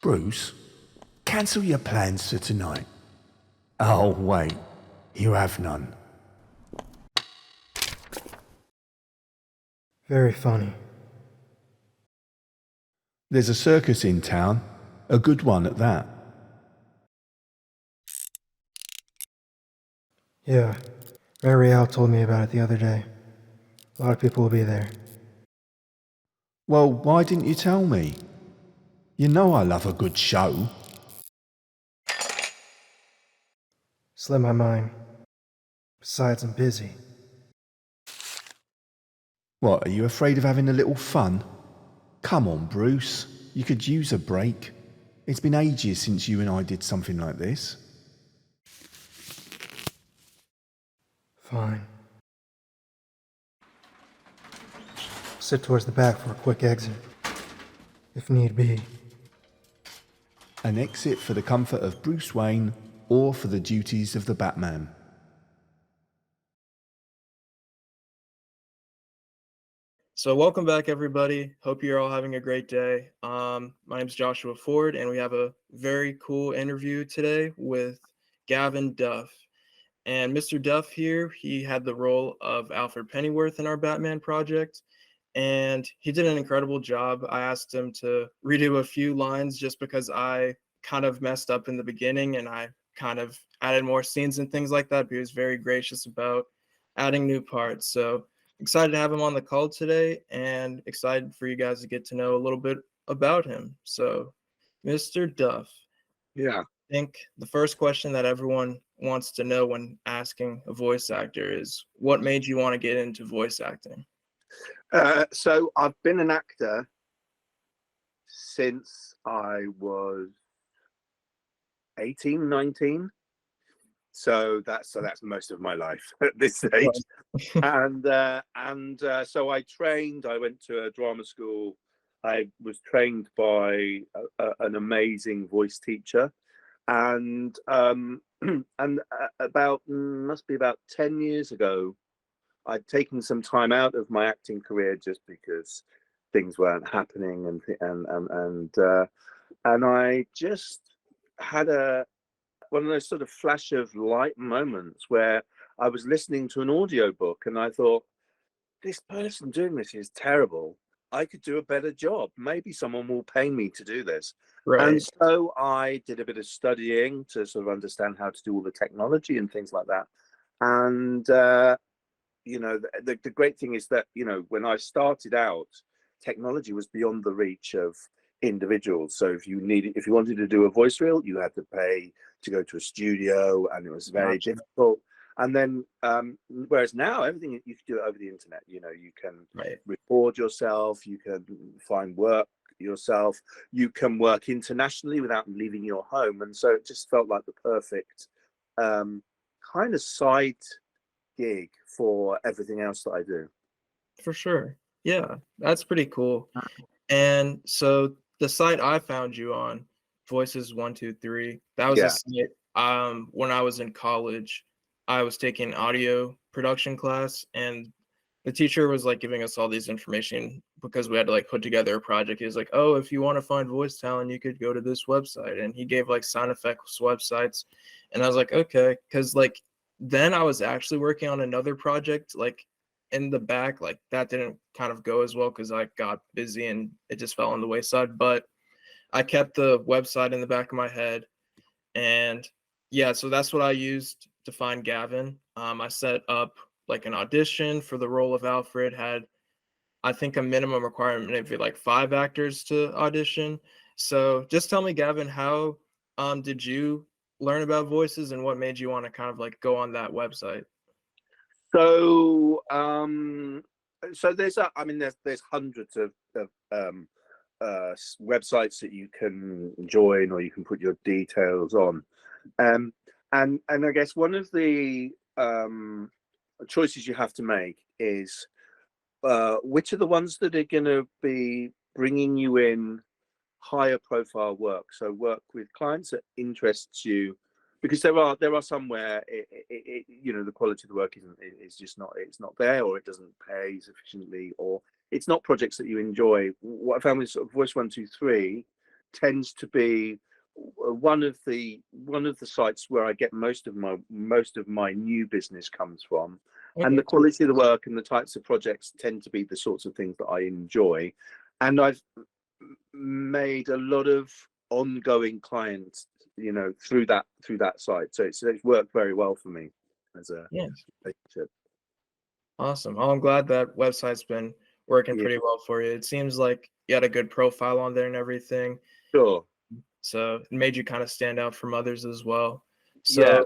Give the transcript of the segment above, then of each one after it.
Bruce, cancel your plans for tonight. Oh, wait, you have none. Very funny. There's a circus in town, a good one at that. Yeah, Mary Al told me about it the other day. A lot of people will be there. Well, why didn't you tell me? You know I love a good show. Slipped my mind. Besides, I'm busy. What, are you afraid of having a little fun? Come on, Bruce. You could use a break. It's been ages since you and I did something like this. Fine. Sit towards the back for a quick exit, if need be. An exit for the comfort of Bruce Wayne or for the duties of the Batman. So welcome back, everybody. Hope you're all having a great day. My name is Joshua Ford, and we have a very cool interview today with Gavin Duff. And Mr. Duff here, he had the role of Alfred Pennyworth in our Batman project, and he did an incredible job. I asked him to redo a few lines just because I kind of messed up in the beginning, and I kind of added more scenes and things like that, but he was very gracious about adding new parts. So excited to have him on the call today and excited for you guys to get to know a little bit about him. So, Mr. Duff. Yeah. I think the first question that everyone wants to know when asking a voice actor is, what made you want to get into voice acting? So I've been an actor since I was 18, 19. So that's most of my life at this stage. and so I trained. I went to a drama school. I was trained by an amazing voice teacher, and must be about 10 years ago, I'd taken some time out of my acting career just because things weren't happening, and I just had one of those sort of flash of light moments where I was listening to an audiobook and I thought, this person doing this is terrible. I could do a better job. Maybe someone will pay me to do this. Right. And so I did a bit of studying to sort of understand how to do all the technology and things like that. And, the great thing is that, when I started out, technology was beyond the reach of individuals. So if you wanted to do a voice reel, you had to pay to go to a studio, and it was very difficult. And then, whereas now everything you can do it over the internet. You can record yourself, you can find work yourself, you can work internationally without leaving your home. And so it just felt like the perfect kind of side gig for everything else that I do. For sure. Yeah, that's pretty cool. And so the site I found you on, Voices 123, that was a site when I was in college. I was taking audio production class, and the teacher was like giving us all these information because we had to like put together a project. He was like, oh, if you want to find voice talent, you could go to this website. And he gave like sound effects websites. And I was like, okay, because like then I was actually working on another project like in the back. Like that didn't kind of go as well because I got busy and it just fell on the wayside. But I kept the website in the back of my head. And yeah, so that's what I used to find Gavin. I set up like an audition for the role of Alfred, had I think a minimum requirement maybe like 5 actors to audition. So just tell me, Gavin, how did you learn about voices and what made you want to kind of like go on that website? So there's hundreds of websites that you can join or you can put your details on, and I guess one of the choices you have to make is which are the ones that are going to be bringing you in higher profile work. So work with clients that interests you, because there are some where the quality of the work is just not there, or it doesn't pay sufficiently, or it's not projects that you enjoy. What I found with sort of Voice 123 tends to be one of the sites where I get most of my new business comes from. And the quality of the work and the types of projects tend to be the sorts of things that I enjoy. And I've made a lot of ongoing clients, through that site. So it's worked very well for me as a relationship. Awesome. Well, I'm glad that website's been working pretty well for you. It seems like you had a good profile on there and everything. Sure. So it made you kind of stand out from others as well. So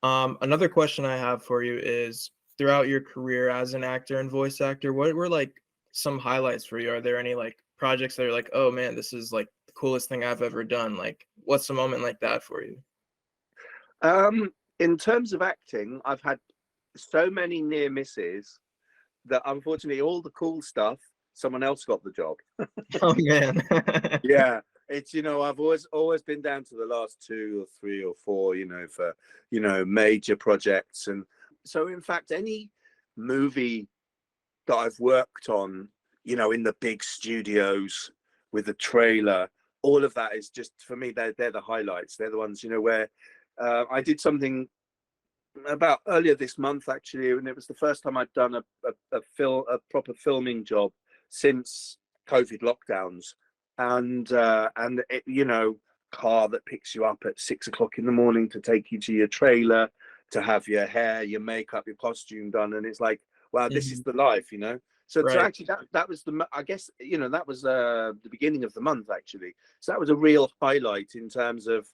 another question I have for you is, throughout your career as an actor and voice actor, what were like some highlights for you? Are there any like projects that are like, oh man, this is like the coolest thing I've ever done? Like, what's a moment like that for you? In terms of acting, I've had so many near misses that unfortunately all the cool stuff, someone else got the job. Oh man. Yeah. It's, I've always been down to the last 2 or 3 or 4, for, major projects. And so in fact, any movie that I've worked on, in the big studios with the trailer, all of that is just, for me, they're the highlights. They're the ones, where I did something about earlier this month, actually, and it was the first time I'd done a proper filming job since COVID lockdowns. And it, car that picks you up at 6 o'clock in the morning to take you to your trailer, to have your hair, your makeup, your costume done. And it's like, wow, this is the life, So, so actually that was I guess, that was the beginning of the month, actually. So that was a real highlight in terms of,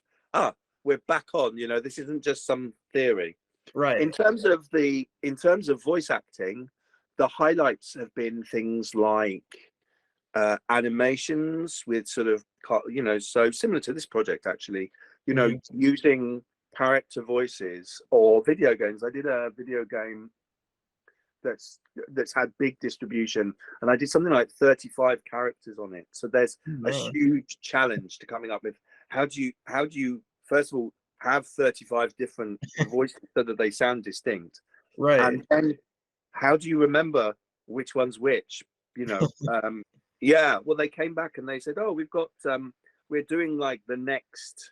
we're back on, this isn't just some theory. Right. In terms of voice acting, the highlights have been things like animations with sort of, so similar to this project, actually, using character voices, or video games. I did a video game that's had big distribution, and I did something like 35 characters on it. So there's a huge challenge to coming up with how do you first of all have 35 different voices so that they sound distinct, right? And then how do you remember which one's which? Yeah, well, they came back and they said, oh, we've got we're doing like the next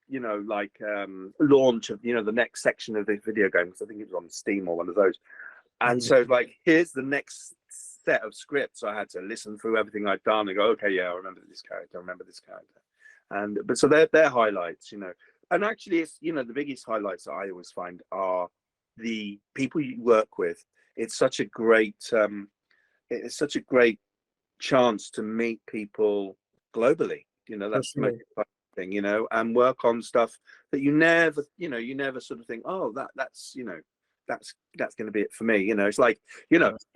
launch of the next section of this video game, because I think it was on Steam or one of those. And so like, here's the next set of scripts. I had to listen through everything I'd done and go, okay, yeah, I remember this character, but so they're highlights, and actually it's, the biggest highlights that I always find are the people you work with. It's such a great chance to meet people globally, that's the most exciting thing, and work on stuff that you never sort of think, oh, that's going to be it for me. It's like,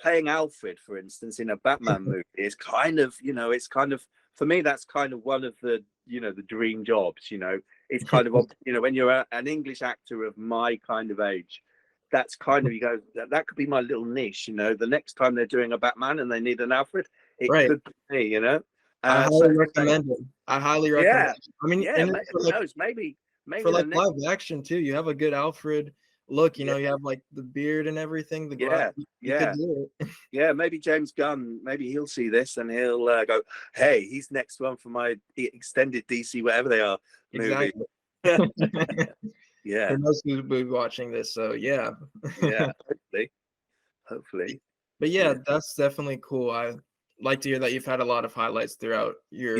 playing Alfred, for instance, in a Batman movie is kind of, it's kind of, for me, that's kind of one of the, the dream jobs. It's kind of, when you're an English actor of my kind of age, that's kind of, you go, that could be my little niche. The next time they're doing a Batman and they need an Alfred, it could be me. I highly recommend it. I highly recommend it. I mean, maybe for like live action too, you have a good Alfred look, you have like the beard and everything. The you could do it. Yeah, maybe James Gunn, maybe he'll see this and he'll go, hey, he's next one for my extended DC, whatever they are, movie. Exactly. Yeah. For most people will be watching this, so yeah. Yeah, hopefully. But yeah, that's definitely cool. I like to hear that you've had a lot of highlights throughout your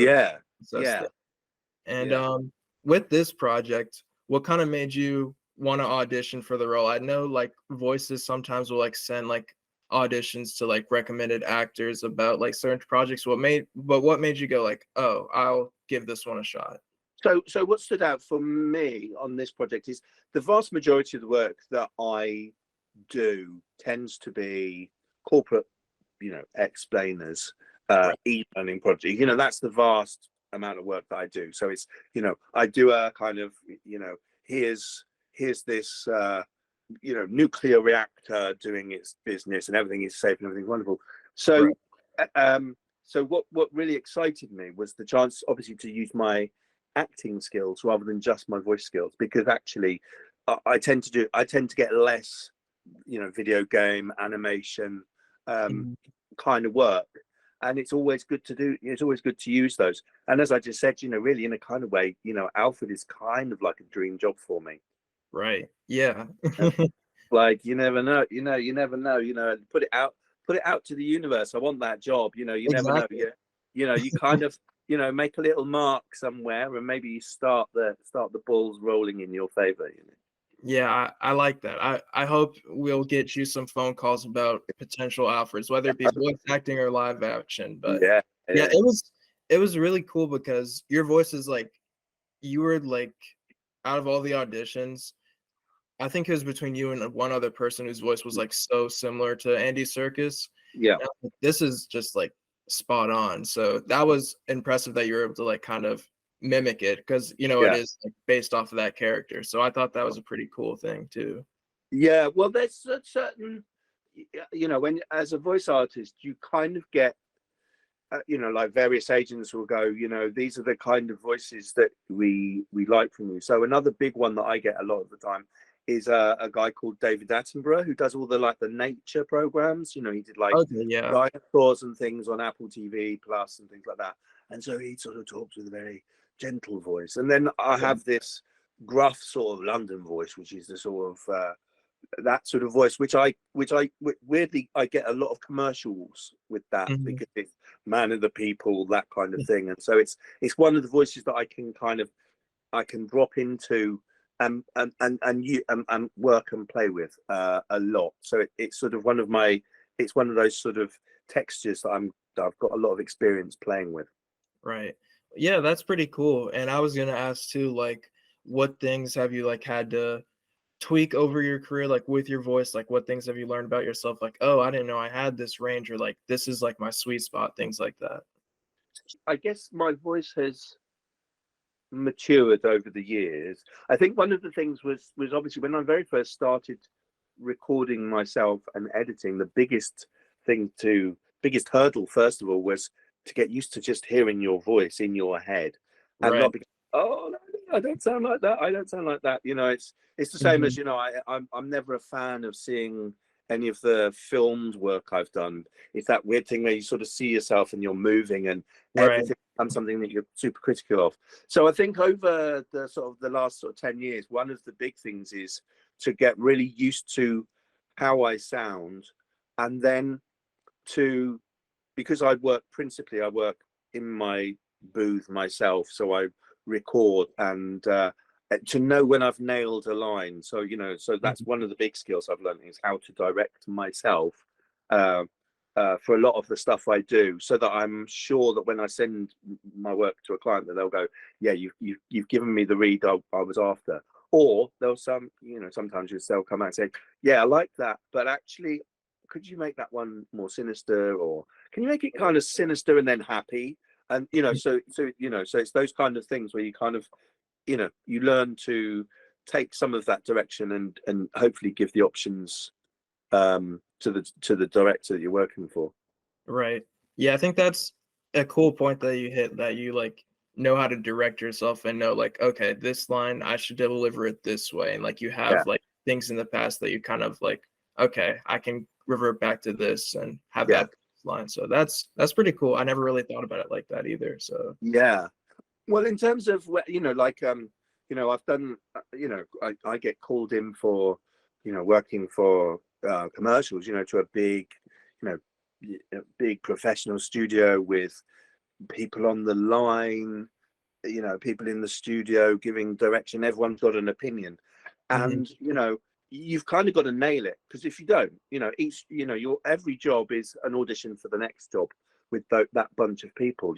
And with this project, what kind of made you want to audition for the role? I know like voices sometimes will like send like auditions to like recommended actors about like certain projects. What made you go like, oh, I'll give this one a shot? So what stood out for me on this project is the vast majority of the work that I do tends to be corporate, explainers, e-learning projects. That's the vast amount of work that I do. So it's, I do a kind of, here's this nuclear reactor doing its business and everything is safe and everything's wonderful. So so what really excited me was the chance, obviously, to use my acting skills rather than just my voice skills, because actually I tend to get less video game animation kind of work, and it's always good to do. It's always good to use those. And as I just said, really in a kind of way, Alfred is kind of like a dream job for me. Right. Yeah. Like you never know, you never know, and put it out to the universe. I want that job, you never know. Exactly. You kind of, make a little mark somewhere, and maybe you start the balls rolling in your favor. Yeah, I like that. I hope we'll get you some phone calls about potential Alfreds, whether it be voice acting or live action. But Yeah, yeah, it was really cool because your voice is like, you were like, out of all the auditions, I think it was between you and one other person whose voice was like so similar to Andy Serkis. yeah, And I was like, this is just like spot on. So that was impressive that you were able to like kind of mimic it, because it yeah. is like based off of that character. So I thought that was a pretty cool thing too. Yeah, well, there's a certain, when as a voice artist, you kind of get, like various agents will go, these are the kind of voices that we like from you. So another big one that I get a lot of the time is a guy called David Attenborough, who does all the nature programs. He did like Okay, yeah. dinosaurs and things on Apple TV Plus and things like that. And so he sort of talks with a very gentle voice. And then I have this gruff sort of London voice, which is the sort of that sort of voice, which weirdly I get a lot of commercials with that, Mhm. because it's man of the people, that kind of thing. And so it's one of the voices that I can drop into and work and play with a lot. So it's sort of one of those sort of textures that I've got a lot of experience playing with. Right. Yeah, that's pretty cool. And I was gonna ask too, like, what things have you like had to tweak over your career, like with your voice? Like, what things have you learned about yourself? Like, oh, I didn't know I had this range, or like, this is like my sweet spot, things like that. I guess my voice has matured over the years. I think one of the things was obviously when I very first started recording myself and editing, the biggest hurdle first of all was to get used to just hearing your voice in your head, and Right. not be, oh no, I don't sound like that, I don't sound like that. It's the same Mhm. as I'm never a fan of seeing any of the filmed work I've done. It's that weird thing where you sort of see yourself and you're moving and Right. everything becomes something that you're super critical of. So I think over the last 10 years, one of the big things is to get really used to how I sound, and then to, because I work in my booth myself, so I record, and to know when I've nailed a line. So that's Mhm. one of the big skills I've learned, is how to direct myself uh, for a lot of the stuff I do, so that I'm sure that when I send my work to a client, that they'll go, yeah, you've given me the read I was after. Or sometimes they'll come out and say, yeah, I like that, but actually, could you make that one more sinister, or can you make it kind of sinister and then happy? And so it's those kind of things where you kind of, you learn to take some of that direction, and hopefully give the options to the director that you're working for. Right. Yeah, I think that's a cool point that you hit, that you like know how to direct yourself and know like, okay, this line I should deliver it this way. And like you Yeah, have like things in the past that you kind of like, okay, I can revert back to this and have yeah, that line. So that's pretty cool. I never really thought about it like that either. So yeah. Well, in terms of I've done, I get called in for, working for commercials, to a big, you know, a big professional studio with people on the line, people in the studio giving direction. Everyone's got an opinion, mhm, and you've kind of got to nail it, because if you don't, your every job is an audition for the next job with that bunch of people.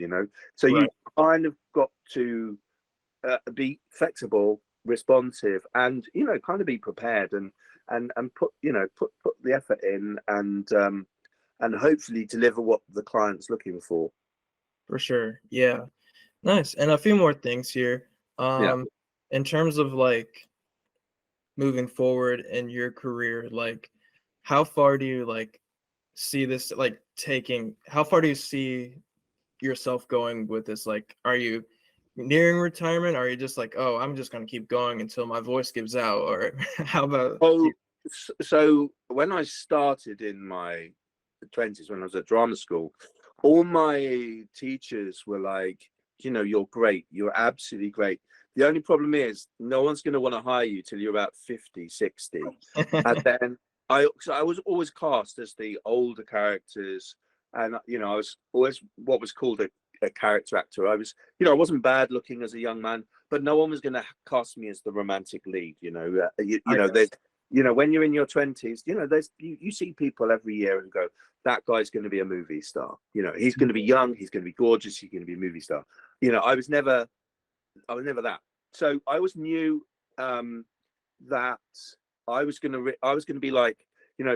So you right, kind of got to be flexible, responsive, and kind of be prepared, and put the effort in, and hopefully deliver what the client's looking for. for sure. Yeah. Nice. And a few more things here. Yeah. In terms of like moving forward in your career, like how far do you like see this like taking, how far do you see yourself going with this? Like, are you nearing retirement? Are you just like, oh, I'm just gonna keep going until my voice gives out? Or how about you? Oh, so when I started in my 20s, when I was at drama school, all my teachers were like, you're great. You're absolutely great. The only problem is no one's going to want to hire you till you're about 50, 60. And then so I was always cast as the older characters. And, I was always what was called a character actor. I was, I wasn't bad looking as a young man, but no one was going to cast me as the romantic lead. There's, when you're in your 20s, there's you see people every year and go, that guy's going to be a movie star. He's going to be young, he's going to be gorgeous, he's going to be a movie star. I was never that. So I always knew that I was going to be like,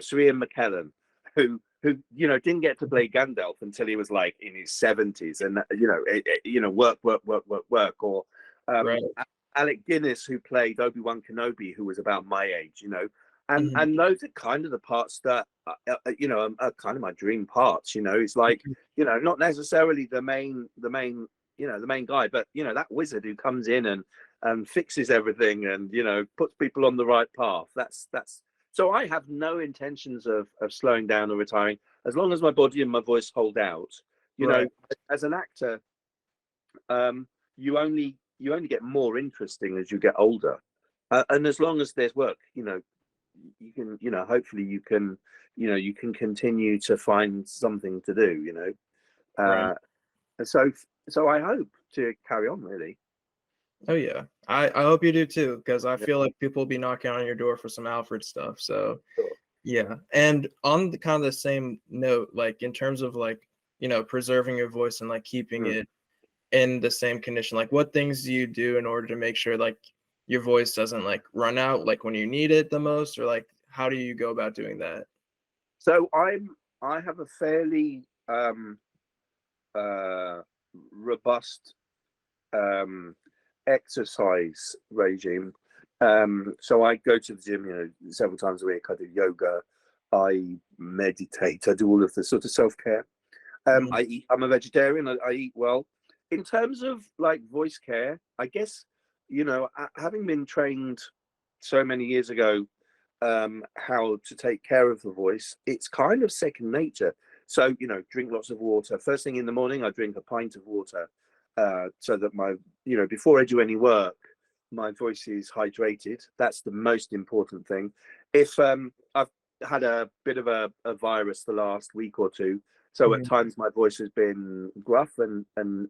Sir Ian McKellen, who didn't get to play Gandalf until he was like in his 70s, and work, or Right. Alec Guinness, who played Obi-Wan Kenobi, who was about my age, and those are kind of the parts that are kind of my dream parts. It's like, not necessarily the main guy, but that wizard who comes in and fixes everything and puts people on the right path. That's so I have no intentions of slowing down or retiring, as long as my body and my voice hold out. Right. As an actor, you only get more interesting as you get older, and as long as there's work, you can, hopefully you can continue to find something to do. Right. So I hope to carry on, really. Oh yeah, I hope you do too, because I Yeah. feel like people will be knocking on your door for some Alfred stuff. So Sure. yeah, and on the kind of the same note, like in terms of like preserving your voice and like keeping Mm. it in the same condition, like what things do you do in order to make sure like your voice doesn't like run out like when you need it the most, or like how do you go about doing that? So I have a fairly robust exercise regime. So I go to the gym, several times a week. I do yoga, I meditate, I do all of the sort of self-care. I'm a vegetarian. I eat well. In terms of like voice care, I guess, having been trained so many years ago, how to take care of the voice, it's kind of second nature. So, drink lots of water. First thing in the morning, I drink a pint of water, so that before I do any work, my voice is hydrated. That's the most important thing. If I've had a bit of a virus the last week or two, so at times my voice has been gruff and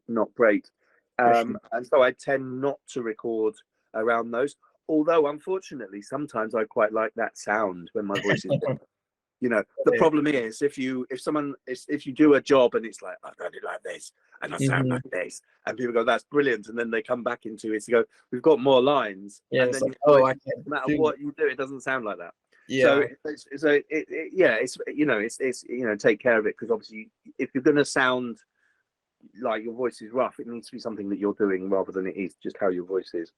not great. And so I tend not to record around those. Although, unfortunately, sometimes I quite like that sound when my voice is the problem is if you do a job and it's like, I got it like this and I sound like this, and people go, that's brilliant, and then they come back into it to go, we've got more lines, Yeah, and it's then like, I can't no matter what you do, it doesn't sound like that. Yeah. So take care of it, because obviously if you're going to sound like your voice is rough, it needs to be something that you're doing rather than it is just how your voice is.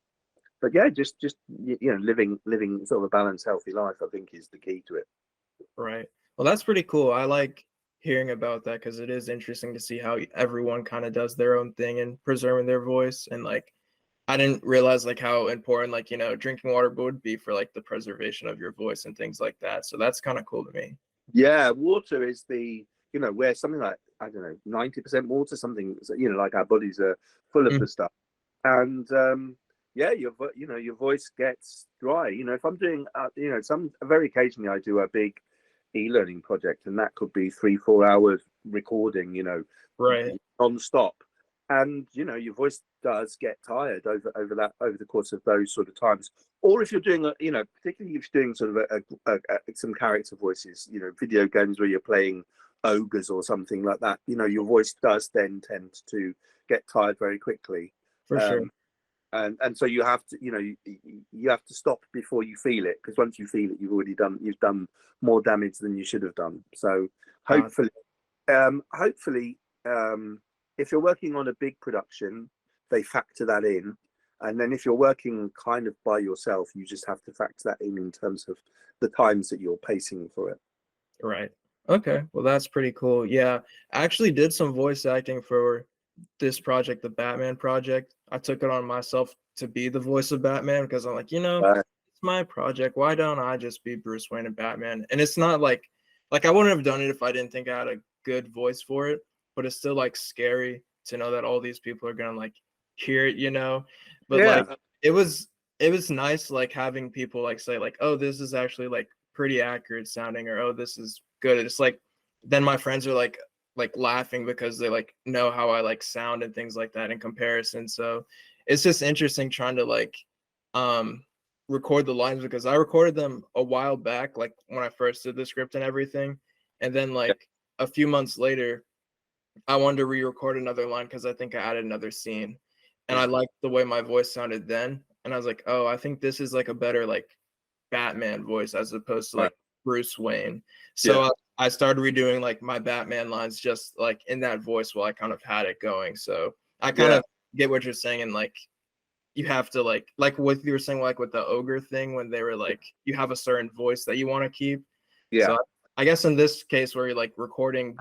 But yeah, just living sort of a balanced, healthy life, I think, is the key to it. Right. Well, that's pretty cool. I like hearing about that because it is interesting to see how everyone kind of does their own thing in preserving their voice. And like, I didn't realize like how important like, drinking water would be for like the preservation of your voice and things like that. So that's kind of cool to me. Yeah, water is where something like, I don't know, 90% water, something, like our bodies are full of the stuff. And your voice gets dry. If I'm doing, very occasionally I do a big e-learning project, and that could be 3-4 hours recording, Right. non-stop. And your voice does get tired over the course of those sort of times. Or if you're doing particularly if you're doing sort of some character voices, video games where you're playing ogres or something like that, your voice does then tend to get tired very quickly. For sure. And so you have to you have to stop before you feel it, because once you feel it, you've done more damage than you should have done. So hopefully if you're working on a big production, they factor that in. And then if you're working kind of by yourself, you just have to factor that in terms of the times that you're pacing for it. Right. Okay. Well, that's pretty cool. Yeah. I actually did some voice acting for this project, the Batman project. I took it on myself to be the voice of Batman because I'm like, it's my project. Why don't I just be Bruce Wayne and Batman? And it's not like I wouldn't have done it if I didn't think I had a good voice for it. but it's still like scary to know that all these people are gonna like hear it, you know. But Yeah. like it was nice like having people like say like, oh, this is actually like pretty accurate sounding, or oh, this is good. It's like then my friends are like laughing because they like know how I like sound and things like that in comparison. So it's just interesting trying to like record the lines, because I recorded them a while back, like when I first did the script and everything. And then like a few months later, I wanted to re-record another line because I think I added another scene. And I liked the way my voice sounded then. And I was like, oh, I think this is like a better like Batman voice as opposed to like Bruce Wayne. So I started redoing like my Batman lines just like in that voice while I kind of had it going. So I kind of get what you're saying, and like you have to like what you were saying, like with the ogre thing, when they were like you have a certain voice that you want to keep. So I guess in this case where you're like recording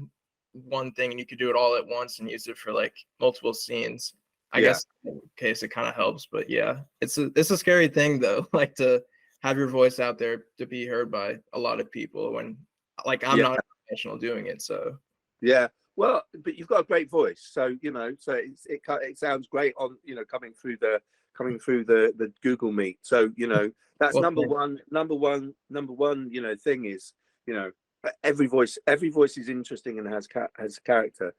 one thing and you could do it all at once and use it for like multiple scenes, I guess in this case it kind of helps. But yeah, it's a scary thing though, like to have your voice out there to be heard by a lot of people when like I'm not a professional doing it. So well, but you've got a great voice, so you know, so it sounds great on, you know, coming through the Google Meet. So you know, that's number one, you know, thing is, you know, every voice is interesting and has character.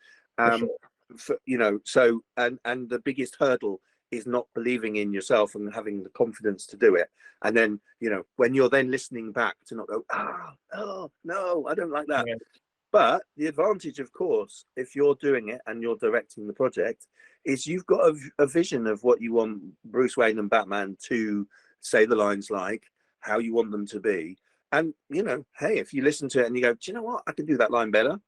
You know, so and the biggest hurdle is not believing in yourself and having the confidence to do it. And then, you know, when you're then listening back, to not go, oh no, I don't like that. But the advantage, of course, if you're doing it and you're directing the project, is you've got a vision of what you want Bruce Wayne and Batman to say the lines like, how you want them to be. And, you know, hey, if you listen to it and you go, do you know what, I can do that line better.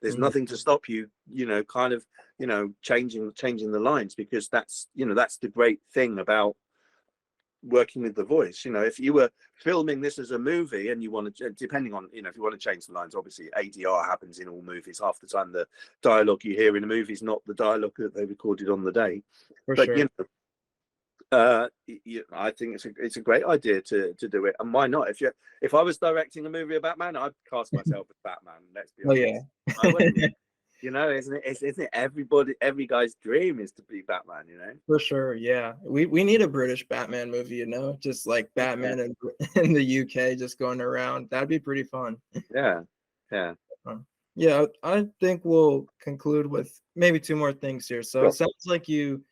There's nothing to stop you, you know, kind of, you know, changing the lines, because that's, you know, that's the great thing about working with the voice. You know, if you were filming this as a movie and you want to, depending on, you know, if you want to change the lines, obviously ADR happens in all movies. Half the time the dialogue you hear in a movie is not the dialogue that they recorded on the day. You know, I think it's a great idea to do it, and why not? If I was directing a movie about Batman, I'd cast myself as Batman. Let's be honest. I wouldn't. You know, isn't it every guy's dream is to be Batman, you know? For sure, yeah. We need a British Batman movie, you know, just like Batman in the UK just going around. That'd be pretty fun. Yeah. Yeah, I think we'll conclude with maybe two more things here. So it sounds like you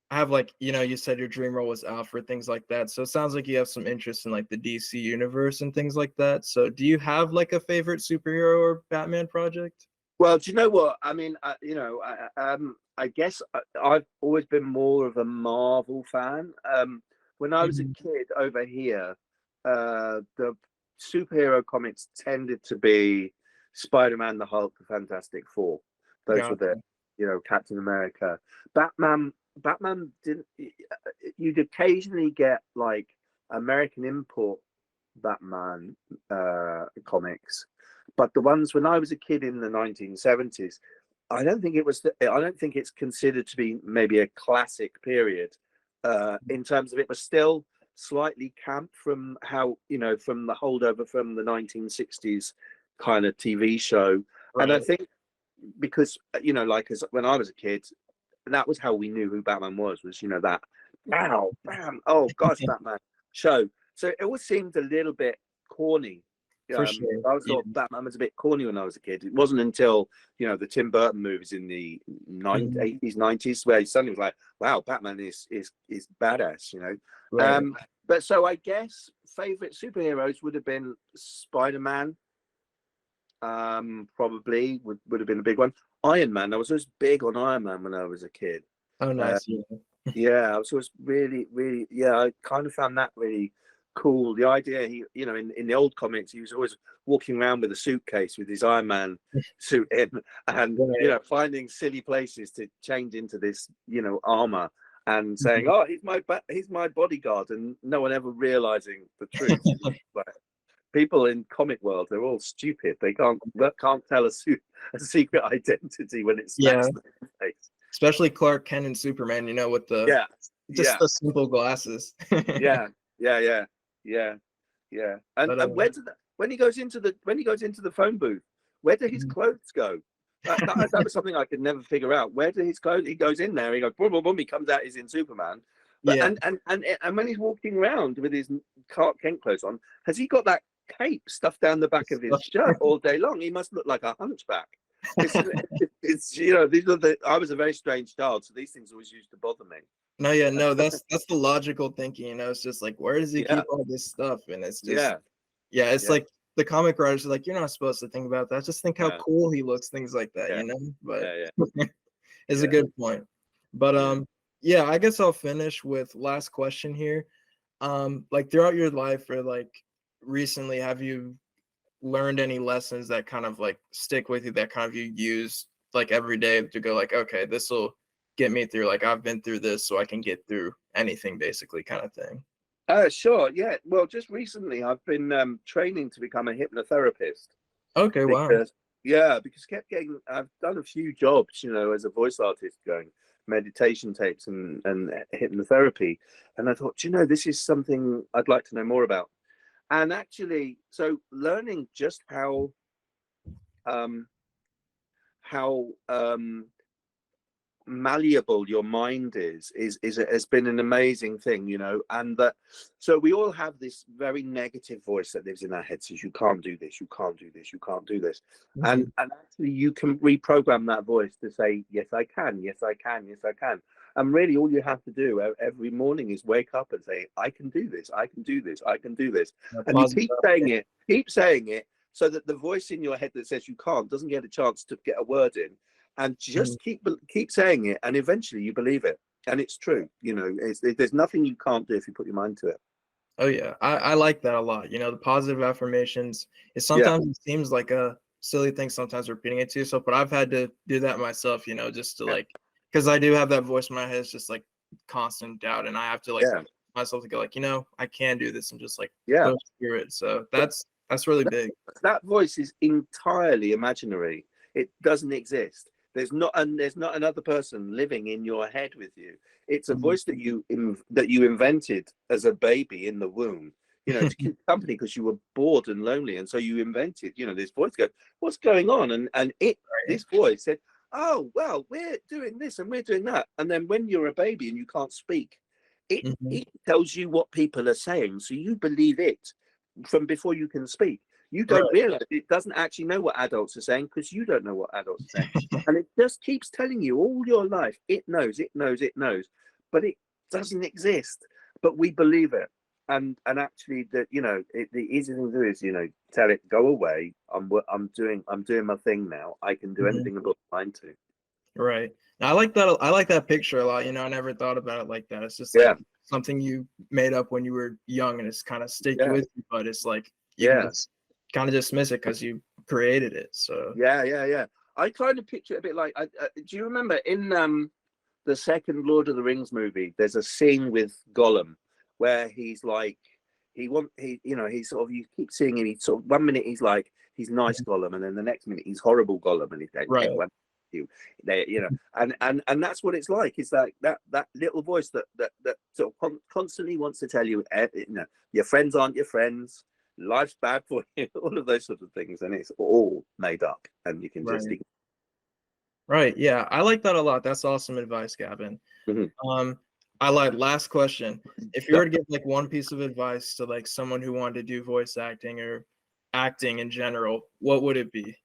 have like, you know, you said your dream role was Alfred, things like that. So it sounds like you have some interest in like the DC universe and things like that. So do you have like a favorite superhero or Batman project? Well, do you know what? I mean, I guess I've always been more of a Marvel fan. When I was a kid over here, the superhero comics tended to be Spider-Man, the Hulk, the Fantastic Four. Those were the, you know, Captain America. Batman didn't. You'd occasionally get like American import Batman comics. But the ones when I was a kid in the 1970s, I don't think it's considered to be maybe a classic period. In terms of, it was still slightly camp from how, you know, from the holdover from the 1960s kind of TV show. And I think because, you know, like when I was a kid, that was how we knew who Batman was, you know, that wow, bam, oh gosh, Batman show. So it always seemed a little bit corny. For sure. I always thought Batman was a bit corny when I was a kid. It wasn't until, you know, the Tim Burton movies in the 80s, 90s, where suddenly was like, wow, Batman is badass, you know. But so I guess favorite superheroes would have been Spider-Man. Probably would have been a big one. Iron Man. I was always big on Iron Man when I was a kid. Oh, nice. I was always really, I kind of found that really cool. The idea, he, you know, in the old comics, he was always walking around with a suitcase with his Iron Man suit in, and you know, finding silly places to change into this, you know, armor, and saying, "Oh, he's my bodyguard," and no one ever realizing the truth. But people in comic world, they're all stupid. They can't tell a secret identity when it's the especially Clark Kent and Superman, you know, with the the simple glasses. And when he goes into the phone booth, where do his clothes go? That was something I could never figure out. Where do his clothes? He goes in there, he goes boom, boom, boom. He comes out, he's in Superman. But Yeah. and when he's walking around with his Clark Kent clothes on, has he got that cape stuffed down the back of his shirt all day long? He must look like a hunchback. It's these are I was a very strange child, so these things always used to bother me. No, that's the logical thinking, it's just like, where does he keep all this stuff? And it's just it's like the comic writers are like, you're not supposed to think about that, just think how cool he looks, things like that, but it's a good point. But I guess I'll finish with last question here. Like throughout your life, or like recently, have you learned any lessons that kind of like stick with you, that kind of you use like every day to go like, okay, this will get me through, like I've been through this so I can get through anything, basically, kind of thing? Sure, yeah. Well, just recently I've been training to become a hypnotherapist. Okay, wow. Because I've done a few jobs, as a voice artist, going meditation tapes and hypnotherapy, and I thought, this is something I'd like to know more about. And actually, so learning just how malleable your mind has been an amazing thing, and that, so we all have this very negative voice that lives in our head, says you can't do this, you can't do this, you can't do this. And actually you can reprogram that voice to say, yes I can, yes I can, yes I can. And really all you have to do every morning is wake up and say, I can do this, I can do this, I can do this. And you keep saying it so that the voice in your head that says you can't doesn't get a chance to get a word in. And just keep saying it, and eventually you believe it, and it's true. There's nothing you can't do if you put your mind to it. Oh yeah, I like that a lot. The positive affirmations. It sometimes it seems like a silly thing, sometimes repeating it to yourself, but I've had to do that myself. Just to like, because I do have that voice in my head. It's just like constant doubt, and I have to like myself to go like, I can do this, and just like push through it. So that's really big. That voice is entirely imaginary. It doesn't exist. There's not another person living in your head with you. It's a voice that you invented as a baby in the womb, to keep company because you were bored and lonely, and so you invented, this voice. Go, what's going on? And this voice said, oh well, we're doing this and we're doing that. And then when you're a baby and you can't speak, it tells you what people are saying, so you believe it from before you can speak. You don't realize it doesn't actually know what adults are saying, because you don't know what adults are saying. And it just keeps telling you all your life, it knows, but it doesn't exist. But we believe it. And actually, the easy thing to do is, tell it, go away. I'm doing my thing now. I can do anything I've got mind to. Right. Now, I like that. I like that picture a lot. I never thought about it like that. It's just like something you made up when you were young, and it's kind of stick with you. But it's like kind of dismiss it because you created it. So I kind of picture it a bit like, do you remember in the second Lord of the Rings movie, there's a scene with Gollum where he's like, he's sort of, you keep seeing him, he's sort of, 1 minute he's like, he's nice Gollum, and then the next minute he's horrible Gollum, and he's like, and that's what it's like. It's like that little voice that sort of constantly wants to tell you, your friends aren't your friends, life's bad for you, all of those sorts of things, and it's all made up, and you can just yeah, I like that a lot. That's awesome advice, Gavin. I like, last question, if you were to give like one piece of advice to like someone who wanted to do voice acting or acting in general, what would it be?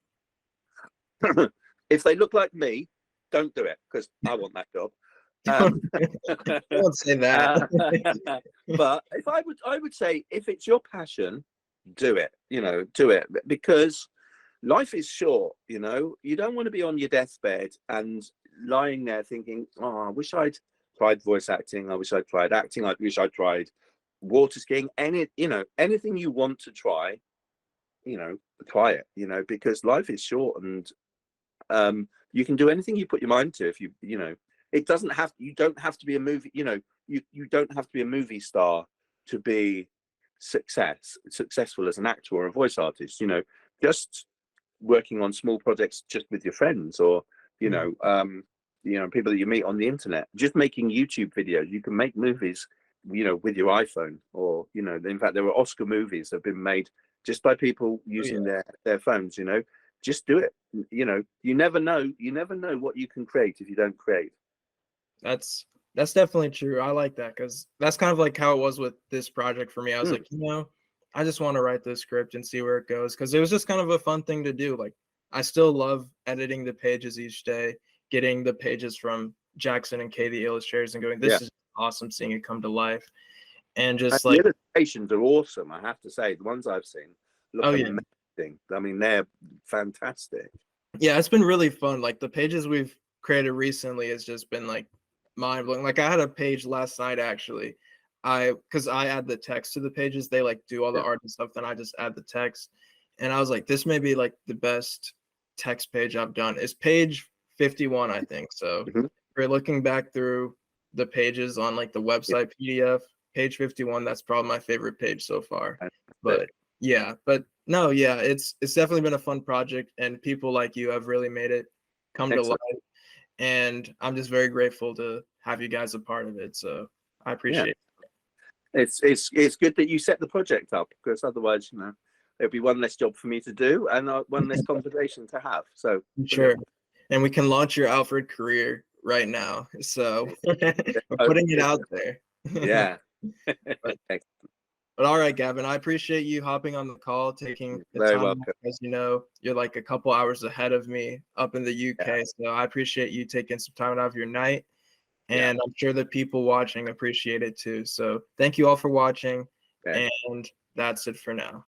If they look like me, don't do it, because I want that job. Don't say that. But if I would say, if it's your passion, do it. Do it, because life is short. You don't want to be on your deathbed and lying there thinking, oh, I wish I'd tried voice acting, I wish I'd tried acting, I wish I'd tried water skiing. Anything you want to try, try it. Because life is short, and you can do anything you put your mind to. If you it doesn't have, you don't have to be a movie, you don't have to be a movie star to be successful as an actor or a voice artist. Just working on small projects just with your friends, or people that you meet on the internet, just making YouTube videos. You can make movies with your iPhone, or in fact there were Oscar movies that have been made just by people using their phones. just do it. You know, you never know what you can create if you don't create. That's definitely true. I like that, because that's kind of like how it was with this project for me. I was like, I just want to write this script and see where it goes, because it was just kind of a fun thing to do. Like, I still love editing the pages each day, getting the pages from Jackson and Kay, the illustrators, and going, this is awesome, seeing it come to life. And just the like, illustrations are awesome, I have to say. The ones I've seen look amazing. I mean, they're fantastic. Yeah, it's been really fun. Like, the pages we've created recently has just been like mind blowing. Like, I had a page last night, actually. Because I add the text to the pages, they like do all the art and stuff, then I just add the text. And I was like, this may be like the best text page I've done. It's page 51, I think. So if you're looking back through the pages on like the website PDF, page 51, that's probably my favorite page so far. But no, it's definitely been a fun project, and people like you have really made it come to life. And I'm just very grateful to have you guys a part of it. So I appreciate it. It's good that you set the project up, because otherwise, you know, there'll be one less job for me to do and one less conversation to have. So sure. And we can launch your Alfred career right now. So we're putting it out there. Yeah. But all right, Gavin, I appreciate you hopping on the call, taking the time. Welcome. As you know, you're like a couple hours ahead of me up in the UK. So I appreciate you taking some time out of your night. And I'm sure the people watching appreciate it too. So thank you all for watching. And that's it for now.